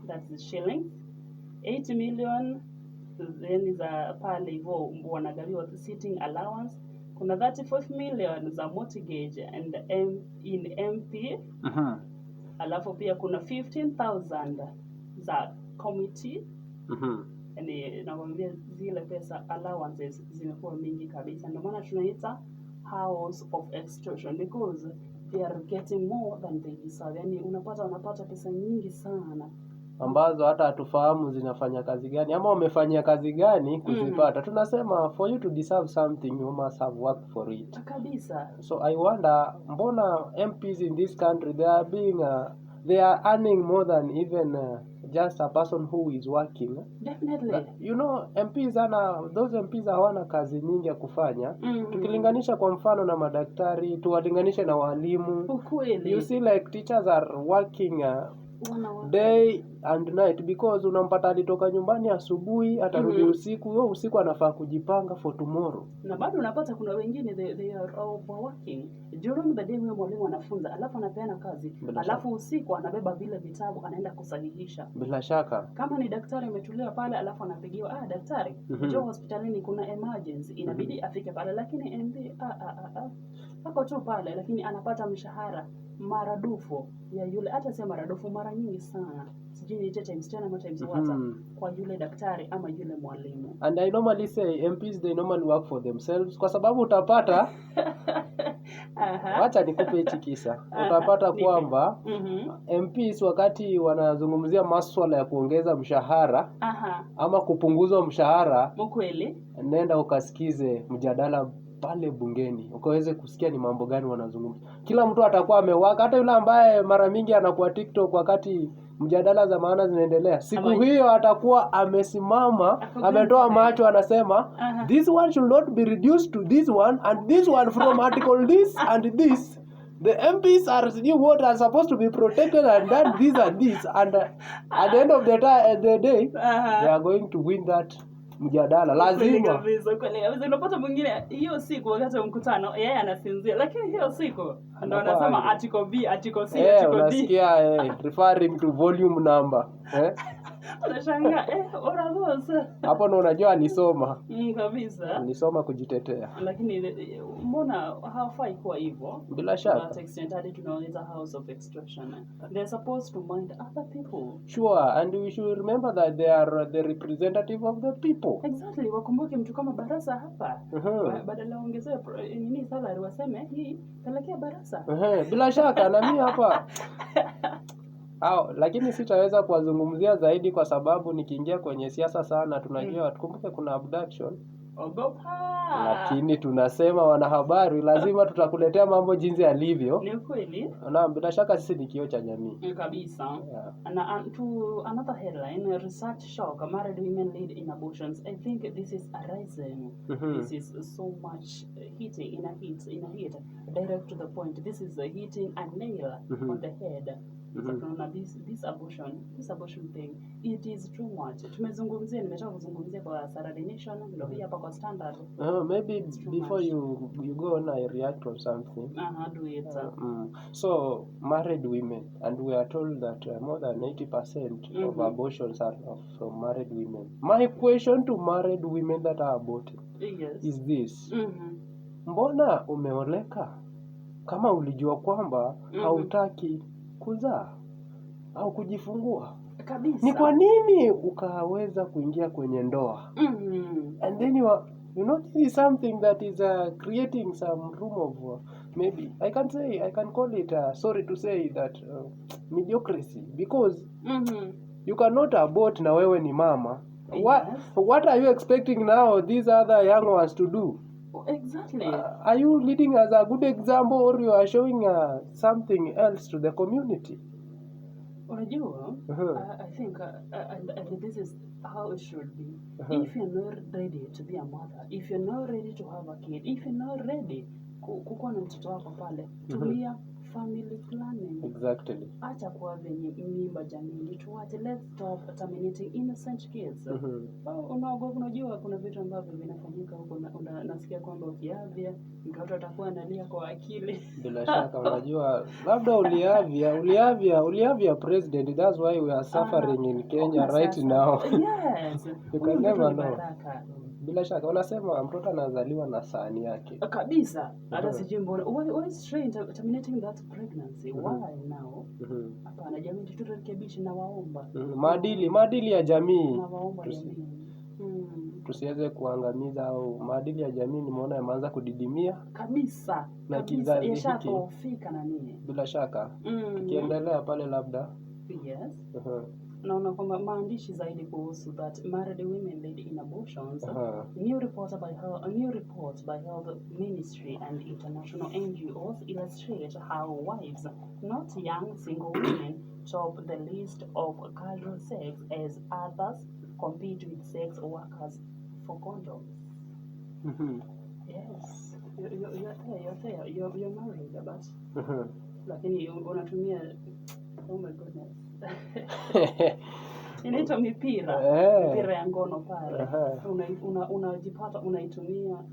that's the shilling. 8 million then za pale hivyo wanagawiwa sitting allowance. Kuna 35 million za mortgage and in MP. Alafu pia kuna 15,000 za committee. Yani nakwambia zile pesa allowances zimekuwa mingi kabisa. Ndio maana tunaita house of extortion, because they are getting more than they deserve. Yani wanapata pesa nyingi sana ambazo hata hatufahamu zinafanya kazi gani ama wamefanyia kazi gani kuzipata. Tunasema for you to deserve something you must have worked for it. Kabisa. So I wonder, mbona MPs in this country they are earning more than even just a person who is working. Definitely. You know, those MPs hawana kazi nyingi ya kufanya. Tukilinganisha kwa mfano na madaktari, tuwalinganishe na walimu. Ukweli. You see like teachers are working day and night, because unampata alitoka nyumbani asubuhi atarudi usiku. Usiku anafaa kujipanga for tomorrow. Na bado unapata kuna wengine they are overworking. During the day huyo mwalimu anafunza, alafu anapeana kazi, alafu usiku anabeba vile vitabu anaenda kusahihisha. Bila shaka. Kama ni daktari ametulia pale, alafu anapigiwa, daktari, njoo hospitalini kuna emergency, inabidi afike pale, lakini MP hapo tu pale, lakini anapata mshahara maradufu ya yule, hata sio maradufu, mara nyingi sana. Sijui ni times 10 ama times what kwa yule daktari ama yule mwalimu. And I normally say MPs they normally work for themselves, kwa sababu utapata wacha nikupe hichi kisa. Utapata kwamba MPs wakati wanazungumzia masuala ya kuongeza mshahara ama kupunguzwa mshahara, mkweli, nenda ukasikize mjadala pale bungeni ukaweze kusikia ni mambo gani wanazungumza. Kila mtu atakuwa amewaka, hata yule ambaye mara mingi anakuwa TikTok wakati mjadala za maana zinaendelea, siku hiyo atakuwa amesimama, ametoa macho, anasema this one should not be reduced to this one and this one from article this and this. The MPs are supposed to be protected and done this and this, and at the end of the day they are going to win that mjadala. Lazima kabisa. Unapata mwingine hiyo siku wakati wa mkutano yeye anasinzia, lakini hiyo siku ndio anasema article B, article C, article D. Unasikia referring to volume number. Unashangaa oragosa. Hapo ndo unajua alisoma. Kabisa. Alisoma kujitetea. Lakini mbona hawafai kuwa hivyo? Bila shaka. But extent hadi tunaongeza house of extortion. They are supposed to mind other people. Sure, and we should remember that they are the representative of the people. Exactly. Wakumbuke mtu kama Barasa hapa. Badala ongezea nini salary waseme hii pelekea Barasa. Bila shaka na mimi hapa lakini sitaweza kuwazungumzia zaidi kwa sababu nikiingia kwenye siasa sana tunajua tukumbuke kuna abduction. Lakini tunasema wanahabari lazima tutakuletea mambo jinsi yalivyo. Ni kweli. Na bila shaka sisi ni kioo cha jamii. Kabisa. And to another headline, research shock, married women lead in abortions. I think this is arising. This is so much hitting in a hit direct to the point. This is hitting a nail on the head. This abortion thing, it is too much. Nimetoka kuzungumzia kwa Saturday Nation, ndio hii hapa kwa Standard. Maybe before you go on, I react on something. Do it. So married women, and we are told that more than 80% of abortions are from married women. My question to married women that are aborted is this. Mbona umeoleka kama ulijua kwamba hautaki kuzaa au kujifungua? Kabisa. Ni kwa nini ukaweza kuingia kwenye ndoa? And then you know this is something that is creating some room of maybe I can call it sorry to say that mediocrity, because you cannot abort na wewe ni mama. What are you expecting now these other young ones to do? Exactly. Are you leading as a good example, or you are showing something else to the community? Unajua, I think and this is how it should be. If you're not ready to be a mother, if you're not ready to have a kid, if you're not ready kukuwa na mtoto wako pale, tulia, family planning. Exactly. Acha kuwa venye mimba jamii, tuache, let's stop terminating innocent kids. Unajua kuna vitu ambavyo vinafanyika huko, nasikia kwamba ukiavya mtoto atakuwa analia kwa akili. Bila shaka unajua labda uliavya president, that's why we are suffering in Kenya right now. Yes. You can never know. Bila shaka wanasema mtoto anazaliwa na sahani yake. Kabisa. Hata sijui mbona why is Shrey terminating that pregnancy? Why now? Hapana jamii, turekebishe na waomba. Maadili ya jamii. Na waomba jamii. Tusiweze kuangamiza au maadili ya jamii nimeona yameanza kudidimia kabisa na kizazi hiki yashafika na nini. Bila shaka tukiendelea pale labda yes naona kwamba maandishi zaidi kuhusu that married women lead in abortions. New report by Health Ministry and international NGOs illustrate how wives, not young single women, top the list of casual sex as others compete with sex workers for condoms. Yes, you're married, but lakini unatumia, oh my goodness. Inaitwa mipira ya ngono pale. Unajipata unaitumia,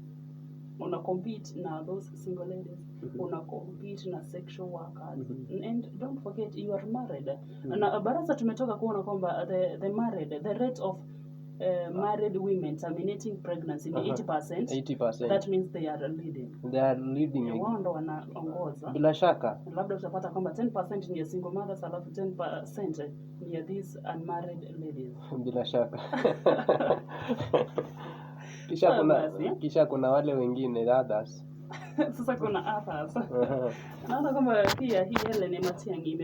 una compete na those single ladies, una compete na sexual workers, and don't forget you are married. Na baraza tumetoka kuona kwamba the rate of married women terminating pregnancy ni 80%. That means they are leading. Wao ndo wanaongoza. Bila shaka. Labda utapata kwamba 10% ni ya single mothers, alafu 10% ni ya these unmarried ladies. Bila shaka. Kisha kuna wale wengine others. Sasa kuna others. Naona kwamba pia hii Hellen Matiang'i